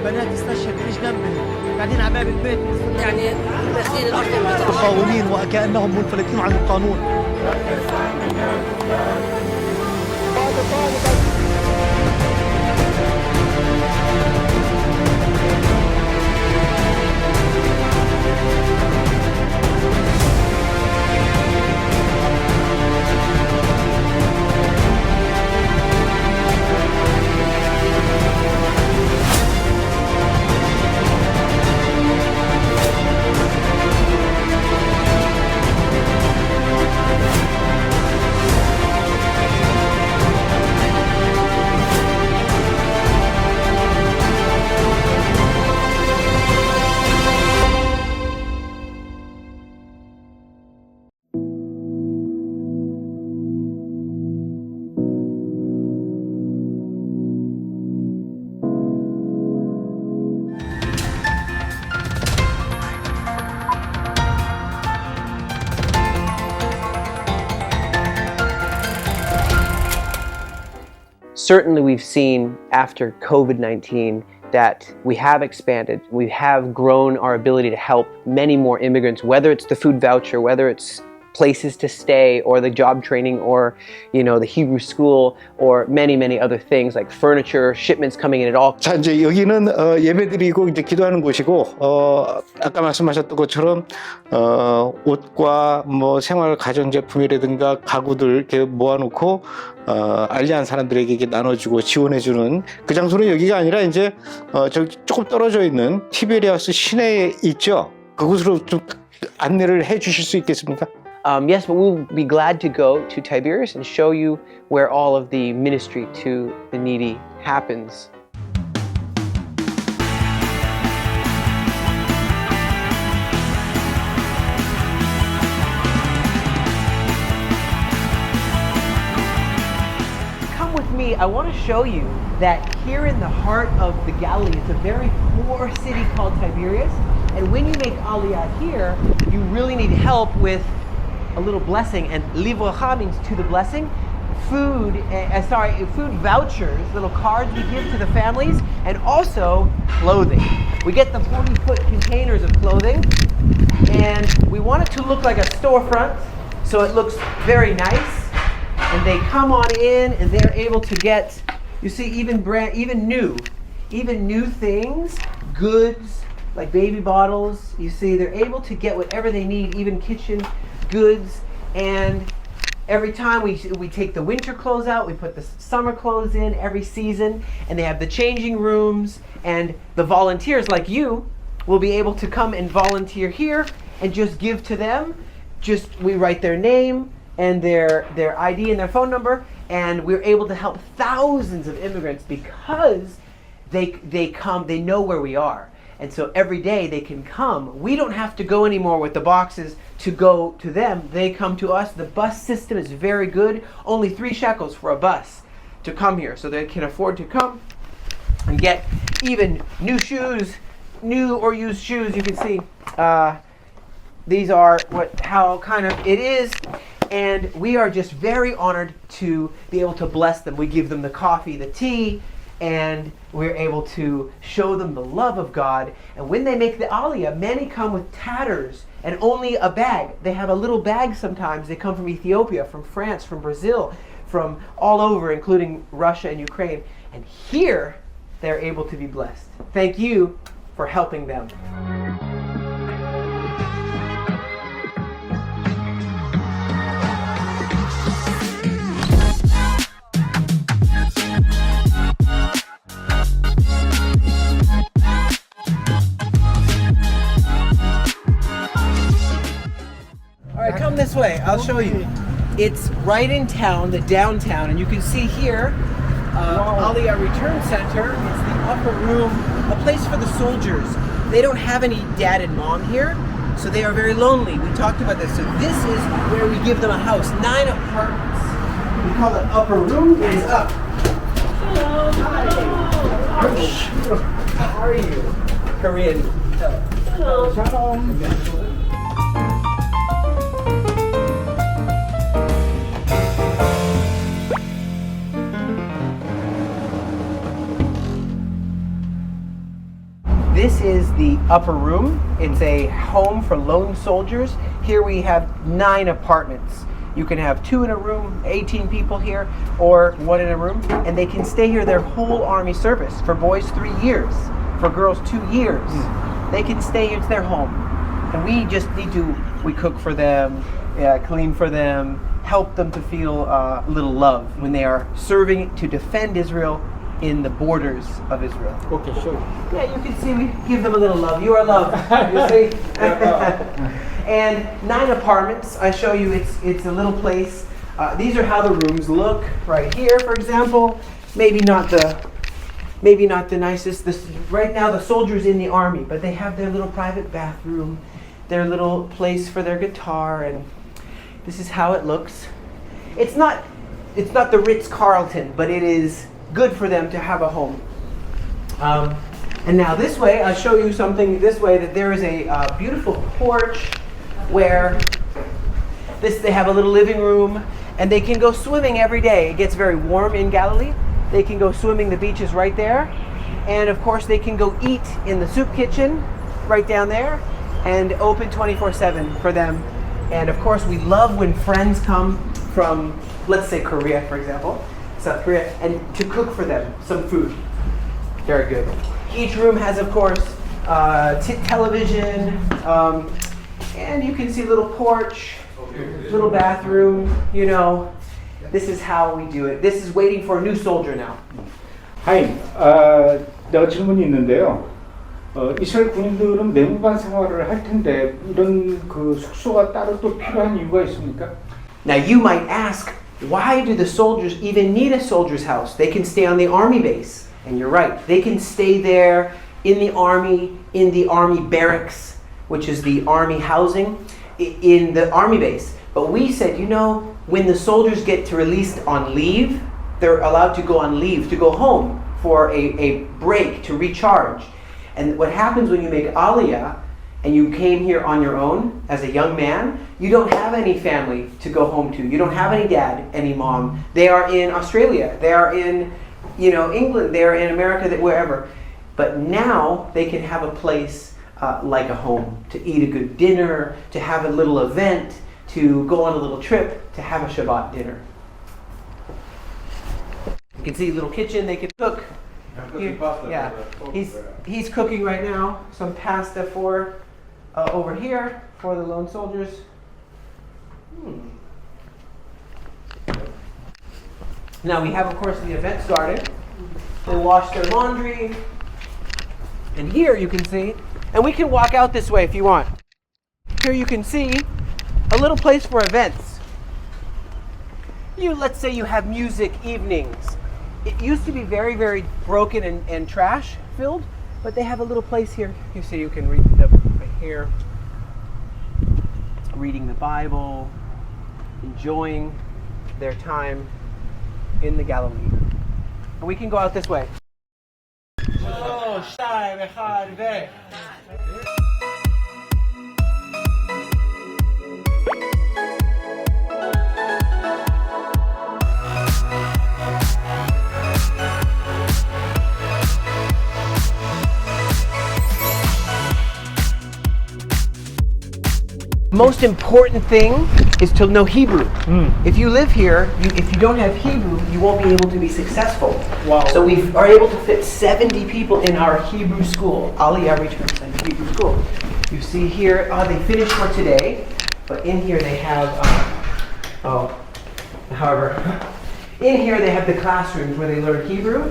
البنات تستشهد ليش جنبي قاعدين على باب البيت يعني داخلين الأرض مقاومين وكأنهم منفلتين عن القانون. Certainly we've seen after COVID-19 that we have expanded, we have grown our ability to help many more immigrants, whether it's the food voucher, whether it's places to stay or the job training or the Hebrew school or many other things like furniture, shipments coming in at all. 자, 이제 여기는 예배드리고 이제 기도하는 곳이고 아까 말씀하셨던 것처럼 옷과 뭐 생활 가전 제품이라든가 가구들 이렇게 모아놓고 알리한 사람들에게 이렇게 나눠주고 지원해주는 그 장소는 여기가 아니라 이제 저기 조금 떨어져 있는 티베리아스 시내에 있죠. 그곳으로 좀 안내를 해주실 수 있겠습니까? Yes, but we'll be glad to go to Tiberias and show you where all of the ministry to the needy happens. Come with me. I want to show you that here in the heart of the Galilee, it's a very poor city called Tiberias. And when you make Aliyah here, you really need help with a little blessing, and li브라하 means to the blessing. Food vouchers, little cards we give to the families, and also clothing. We get the 40-foot containers of clothing, and we want it to look like a storefront, so it looks very nice. And they come on in, and they're able to get, you see, even new things, goods like baby bottles. You see, they're able to get whatever they need, even kitchen goods. And every time we take the winter clothes out, we put the summer clothes in every season, and they have the changing rooms, and the volunteers like you will be able to come and volunteer here and just give to them. We write their name and their ID and their phone number, and we're able to help thousands of immigrants because they come, they know where we are. And so every day they can come. We don't have to go anymore with the boxes to go to them. They come to us. The bus system is very good. Only 3 shekels for a bus to come here. So they can afford to come and get even new shoes, new or used shoes. You can see these are how kind of it is. And we are just very honored to be able to bless them. We give them the coffee, the tea, and we're able to show them the love of God. And when they make the aliyah, many come with tatters and only a bag. They have a little bag sometimes. They come from Ethiopia, from France, from Brazil, from all over, including Russia and Ukraine. And here, they're able to be blessed. Thank you for helping them. Come this way, I'll show you. It's right in town, the downtown, and you can see here, Aliyah Return Center. It's the upper room, a place for the soldiers. They don't have any dad and mom here, so they are very lonely. We talked about this. So this is where we give them a house, 9 apartments. We call it upper room. It is up. Hello. Hi. How are you? Korean. Hello. Shalom. This is the upper room. It's a home for lone soldiers. Here we have 9 apartments. You can have 2 in a room, 18 people here, or 1 in a room, and they can stay here their whole army service. For boys, 3 years. For girls, 2 years. They can stay here, it's their home. And we just need to, we cook for them, clean for them, help them to feel a little love when they are serving to defend Israel in the borders of Israel. Okay, sure. Yeah, you can see we give them a little love. You are loved. You see? And 9 apartments. I show you it's a little place. These are how the rooms look right here, for example. Maybe not the nicest. Right now the soldiers in the army, but they have their little private bathroom, their little place for their guitar, and this is how it looks. It's not the Ritz-Carlton, but it is good for them to have a home. And now this way, I'll show you something this way, that there is a beautiful porch where they have a little living room, and they can go swimming every day. It gets very warm in Galilee. They can go swimming, the beach is right there. And of course they can go eat in the soup kitchen right down there, and open 24/7 for them. And of course we love when friends come from, let's say Korea, for example, South Korea, and to cook for them some food. Very good. Each room has, of course, television, and you can see a little porch, little bathroom, you know. This is how we do it. This is waiting for a new soldier now. 하이, 내가 질문이 있는데요. 이스라엘 군인들은 내무반 생활을 할 텐데 이런 그 숙소가 따로 또 필요한 이유가 있습니까? Now you might ask, why do the soldiers even need a soldier's house? They can stay on the army base. And you're right. They can stay there in the army barracks, which is the army housing, in the army base. But we said, you know, when the soldiers get released on leave, they're allowed to go on leave, to go home for a break, to recharge. And what happens when you make Aliyah and you came here on your own as a young man, you don't have any family to go home to. You don't have any dad, any mom. They are in Australia. They are in, you know, England. They are in America, wherever. But now they can have a place like a home, to eat a good dinner, to have a little event, to go on a little trip, to have a Shabbat dinner. You can see a little kitchen, they can cook. Here, yeah, he's cooking right now some pasta for over here for the lone soldiers. Now we have, of course, the event started. They wash their laundry, and here you can see, and we can walk out this way if you want. Here you can see a little place for events. Let's say you have music evenings. It used to be very, very broken and trash filled, but they have a little place here. You see, you can read right here, reading the Bible, enjoying their time in the Galilee. And we can go out this way. Most important thing is to know Hebrew. If you live here, if you don't have Hebrew, you won't be able to be successful. Wow. So we are able to fit 70 people in our Hebrew school, Aliyah Return Center Hebrew School. You see here, they finished for today, but in here they have, however, in here they have the classrooms where they learn Hebrew.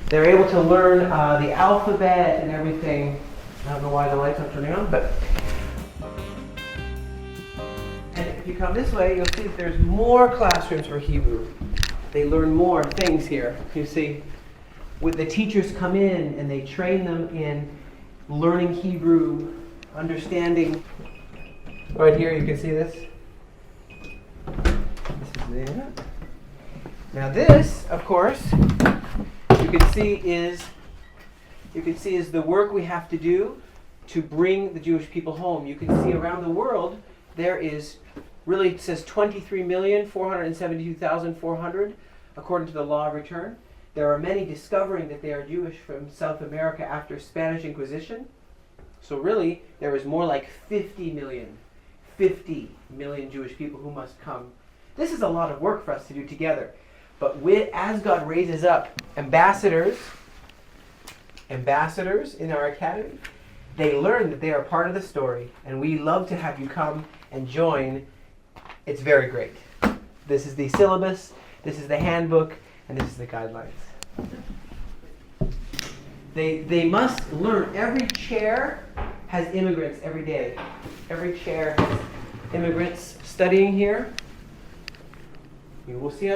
They're able to learn the alphabet and everything. I don't know why the lights aren't turning on, but. And if you come this way, you'll see that there's more classrooms for Hebrew. They learn more things here. You see, with the teachers come in and they train them in learning Hebrew, understanding. Right here, you can see this. This is it. Now this, of course, you can see is the work we have to do to bring the Jewish people home. You can see around the world there is, really it says 23,472,400 according to the law of return. There are many discovering that they are Jewish from South America after Spanish Inquisition. So really, there is more like 50 million Jewish people who must come. This is a lot of work for us to do together. But as God raises up ambassadors in our academy, they learn that they are part of the story, and we love to have you come and join. It's very great. This is the syllabus, this is the handbook, and this is the guidelines. They must learn. Every chair has immigrants every day. Every chair has immigrants studying here. You see?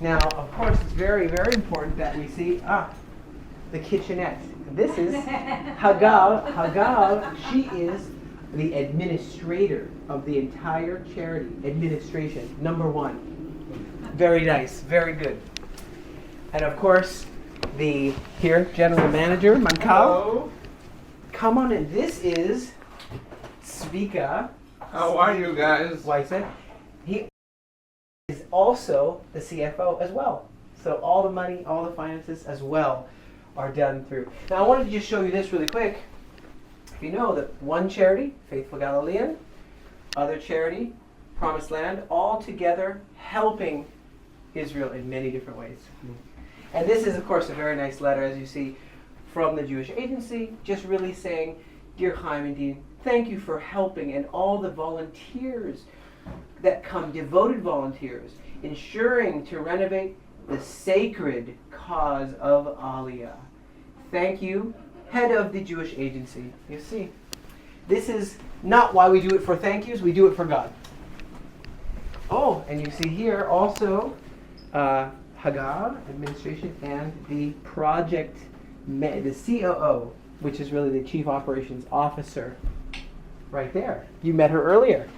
Now, of course, it's very, very important that we see the kitchenette. This is Hagal. Hagal, she is the administrator of the entire charity. Administration, number one. Very nice, very good. And of course, the general manager, Mankal. Hello. Come on in. This is Svika. How are you guys? Weissman. He is also the CFO as well. So all the money, all the finances as well are done through. Now I wanted to just show you this really quick. If you know that one charity, Faithful Galilean, other charity, Promised Land, all together helping Israel in many different ways. And this is, of course, a very nice letter, as you see, from the Jewish Agency, just really saying, Dear Chaim and Dean, thank you for helping, and all the volunteers that come, devoted volunteers, ensuring to renovate the sacred cause of Aliyah. Thank you, head of the Jewish Agency. You see, this is not why we do it for thank yous, we do it for God. Oh, and you see here also Hagar, administration, and the project, the COO, which is really the Chief Operations Officer, right there. You met her earlier.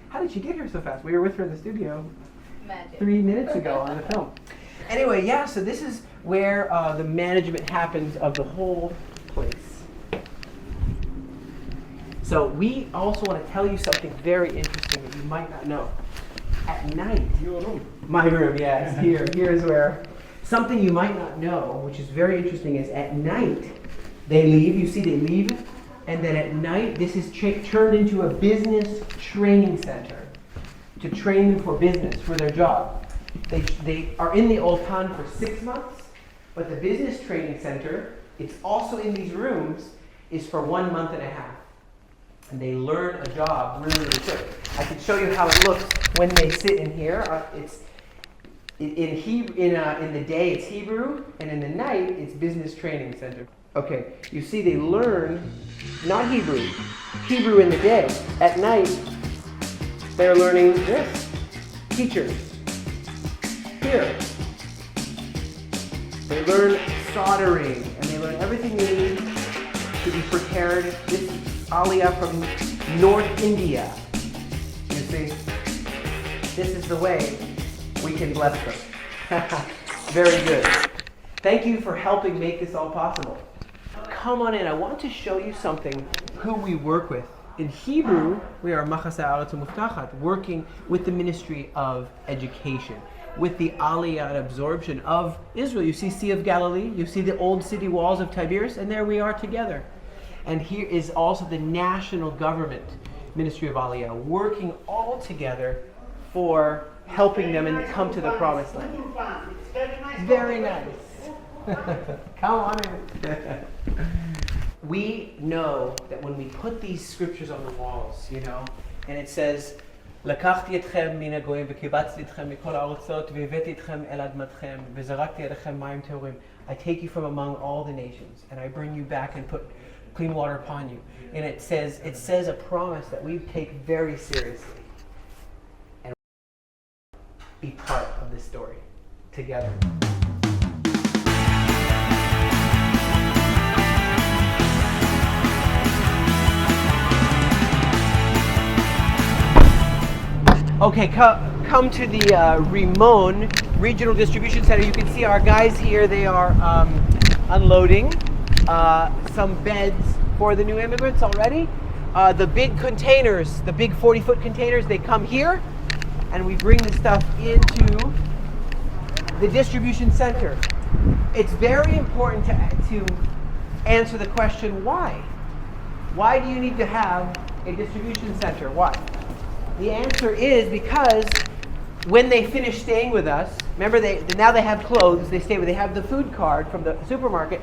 How did she get here so fast? We were with her in the studio Magic. 3 minutes ago on the film. Anyway, yeah, so this is where the management happens of the whole place. So we also want to tell you something very interesting that you might not know. At night, Your room. my room, yes, here's where. Something you might not know, which is very interesting, is at night, they leave, you see they leave, and then at night, this is turned into a business training center to train them for business, for their job. They are in the Oltan for 6 months, but the business training center, it's also in these rooms, is for 1.5 months. And they learn a job really, really quick. I can show you how it looks when they sit in here. It's in the day it's Hebrew, and in the night it's business training center. Okay, you see they learn not Hebrew in the day. At night they're learning this. Teachers. Here. They learn soldering, and they learn everything they need to be prepared. This Aliyah from North India. You see? This is the way we can bless them. Very good. Thank you for helping make this all possible. Come on in. I want to show you something, who we work with. In Hebrew, we are Machaseh Ha'aretz U'Muftachat, working with the Ministry of Education, with the Aliyah and absorption of Israel. You see Sea of Galilee, you see the old city walls of Tiberias, and there we are together. And here is also the national government, Ministry of Aliyah, working all together for helping them and come to the promised land. Very nice. Come on in. We know that when we put these scriptures on the walls, and it says, לקחתי אתכם מן הגויים וקיבצתי אתכם מכל הארצות והבאתי אתכם אל אדמתכם וזרקתי עליכם מים טהורים. I take you from among all the nations and I bring you back and put clean water upon you. And it says a promise that we take very seriously and be part of this story together. Okay, come to the Rimon Regional Distribution Center. You can see our guys here. They are unloading some beds for the new immigrants already. The big containers, the big 40-foot containers, they come here. and we bring the stuff into the distribution center. It's very important to answer the question, why? Why do you need to have a distribution center? Why? The answer is because when they finish staying with us, remember now they have clothes, they have the food card from the supermarket.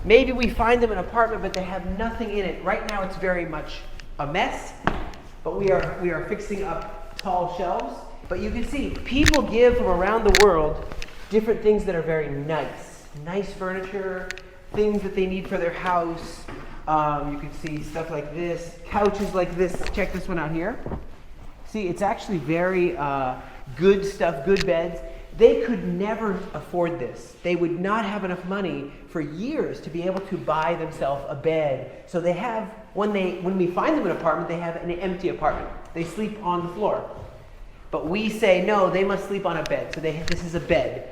Maybe we find them an apartment, but they have nothing in it. Right now it's very much a mess, but we are fixing up tall shelves. But you can see people give from around the world different things that are very nice. Nice furniture, things that they need for their house. You can see stuff like this, couches like this. Check this one out here. See, it's actually very good stuff, good beds. They could never afford this. They would not have enough money for years to be able to buy themselves a bed. So they have, when we find them an apartment, they have an empty apartment. They sleep on the floor. But we say, no, they must sleep on a bed. So this is a bed.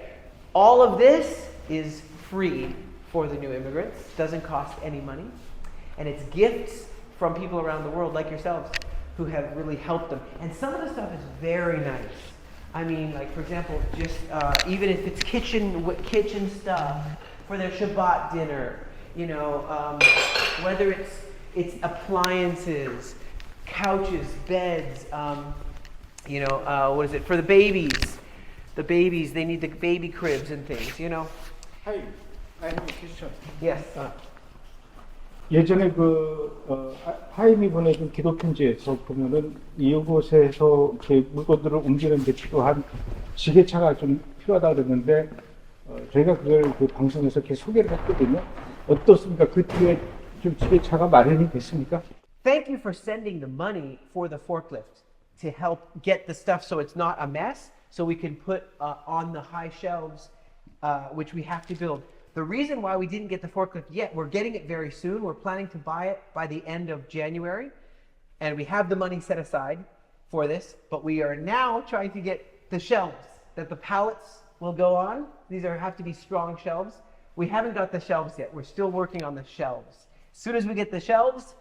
All of this is free for the new immigrants. Doesn't cost any money. And it's gifts from people around the world like yourselves who have really helped them. And some of the stuff is very nice. I mean, like for example, just even if it's kitchen stuff for their Shabbat dinner, you know, whether it's appliances, couches, beds, you know, what is it for the babies? The babies, they need the baby cribs and things, you know. Hi, I have a question. Yes. 예전에 하임이 보내준 기도 편지에서 보면은 이곳에서 이렇게 물건들을 옮기는 데 필요한 지게차가 좀 필요하다 그랬는데 저희가 그걸 그 방송에서 이렇게 소개를 했거든요. 어떻습니까? 그 뒤에 좀 지게차가 마련이 됐습니까? Thank you for sending the money for the forklift to help get the stuff so it's not a mess, so we can put on the high shelves, which we have to build. The reason why we didn't get the forklift yet, we're getting it very soon. We're planning to buy it by the end of January. And we have the money set aside for this. But we are now trying to get the shelves that the pallets will go on. These have to be strong shelves. We haven't got the shelves yet. We're still working on the shelves. As soon as we get the shelves,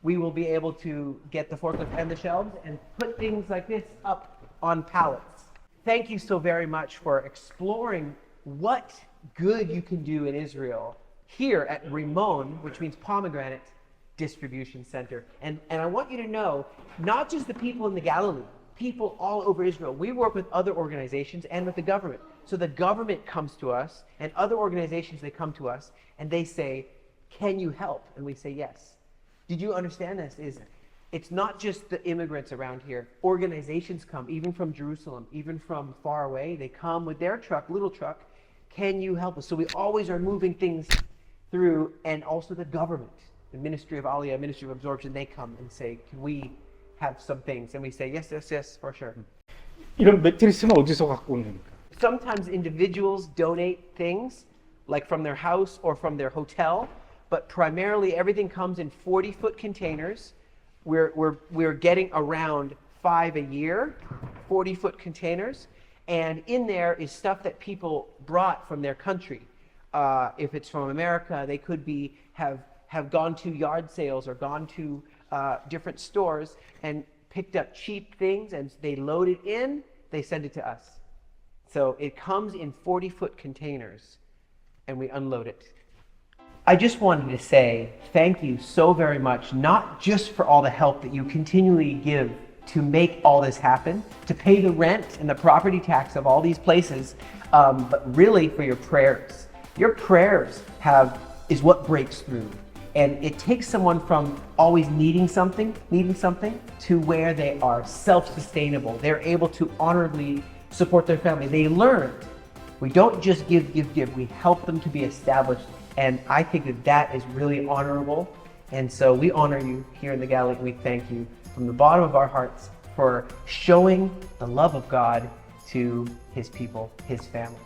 we will be able to get the forklift and the shelves and put things like this up on pallets. Thank you so very much for exploring what good you can do in Israel here at Rimon, which means pomegranate distribution center. And I want you to know, not just the people in the Galilee, people all over Israel. We work with other organizations and with the government. So the government comes to us and other organizations, they come to us and they say, can you help? And we say, yes. Did you understand this? It's not just the immigrants around here. Organizations come, even from Jerusalem, even from far away. They come with their truck, little truck. Can you help us? So we always are moving things through, and also the government, the Ministry of Aliyah, Ministry of Absorption, they come and say, can we have some things? And we say, yes, yes, yes, for sure. 이런 매트리스는 어디서 갖고 오는 겁니까? Sometimes individuals donate things, like from their house or from their hotel, but primarily everything comes in 40-foot containers. We're getting around 5 a year, 40-foot containers. And in there is stuff that people brought from their country. If it's from America, they could have gone to yard sales or gone to different stores and picked up cheap things, and they load it in, they send it to us. So it comes in 40-foot containers, and we unload it. I just wanted to say thank you so very much, not just for all the help that you continually give to make all this happen, to pay the rent and the property tax of all these places, but really for your prayers. Your prayers is what breaks through. And it takes someone from always needing something, to where they are self-sustainable. They're able to honorably support their family. They learned. We don't just give. We help them to be established. And I think that is really honorable. And so we honor you here in the Galilee. We thank you from the bottom of our hearts for showing the love of God to his people, his family.